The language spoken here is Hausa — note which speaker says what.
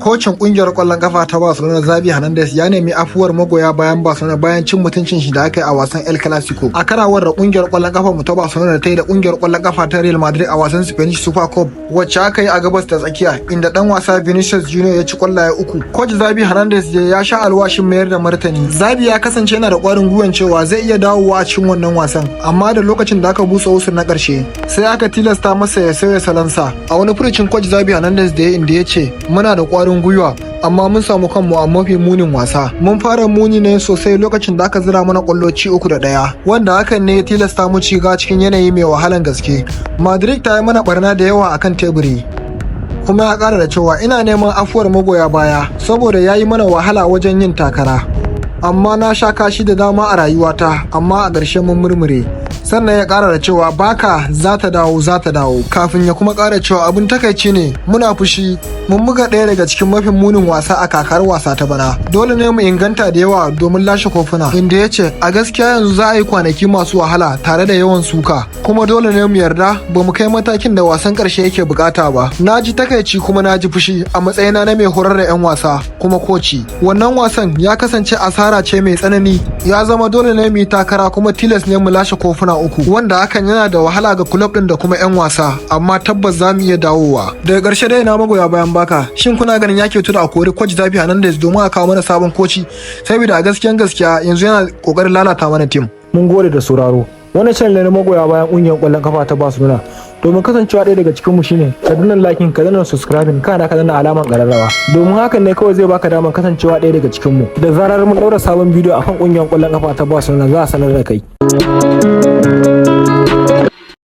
Speaker 1: Kocin kungiyar kwallon kafa ta Barcelona Xavi Hernandez ya nemi afuwar magoya bayan Barcelona bayan cin mutuncin shi da aka yi a wasan El Clasico. A karawar da kungiyar kwallon kafa mu ta Barcelona ta yi da kungiyar kwallon kafa ta Real Madrid a wasan Spanish Super Cup wacce aka yi a gabas ta tsakiya inda dan wasa Vinicius Junior ya ci kwallaye 3. Coach Xavi Hernandez ya sha alwashin mayar da martani. Xavi ya kasance yana da kwarin gwiwan cewa zai iya dawowa a cikin wannan wasan, amma da lokacin da aka busa usur na karshe sai aka tilasta masa ya sauya salansa. A wani furucin Coach Xavi Hernandez da ya inda ya ce muna da kwarin gwiwa amma mun samu kanmu a mafi munin wasa. Mun fara muni ne sosai lokacin da aka zira mana kwallo ci 3-1 wanda hakan ne ya tilasta mu shiga cikin yanayi mai wahalan gaske. Madrid ta yi mana barna da yawa akan teburi. Kuma ya kara da cewa ina neman afuwar magoya baya saboda ya yi mana wahala wajen yin takara. Amma na sha kashi da dama a rayuwata, amma a ƙarshe mun murmure. Sannan ya ƙara da cewa baka za ta dawo kafin ya kuma ƙara cewa abin takaici ne muna fushi mun buga ɗaya daga cikin mafin munin wasa a kakar wasa ta bana. Dole ne mu inganta da yawa domin lashe kofuna. Inda ya ce a gaskiya yanzu za a yi kwanaki masu wahala tare da yawan suka, kuma dole ne mu yarda ba mu kai matakin da wasan ƙarshe yake bukata ba. Na ji takaici kuma na ji fushi a matsayina na mai horar da 'yan wasa kuma koci. Wannan wasan ya kasance asara ce mai tsanani, ya zama dole ne mu yi takara kuma tilas ne mu lashe kofuna 3 wanda hakan yana da wahala ga kulob din da kuma 'yan wasa, amma tabbas za mu iya dawowa. Daga ƙarshe dai na magoya bayan baka, shin kuna ganin ya ke tura a kori Coach Xavi Hernandez domin a kawo mana sabon koci, saboda a gaskiya yanzu yana kokarin lalata mana tim.
Speaker 2: Mun gode da sauraro. Wannan channel ne na magoya bayan ƙungiyar ƙwallon kafa ta Barcelona. Domin kasancewa ɗaya daga cikin mu shine ka danna liking, ka danna subscribing, kana ka danna alamar ƙararrawa. Domin hakan ne kawai zai baka damar kasancewa ɗaya daga cikin mu. Da zarar mun ɗaura sabon bidiyo akan ƙungiyar ƙwallon kafa ta Barcelona za a sanar da kai.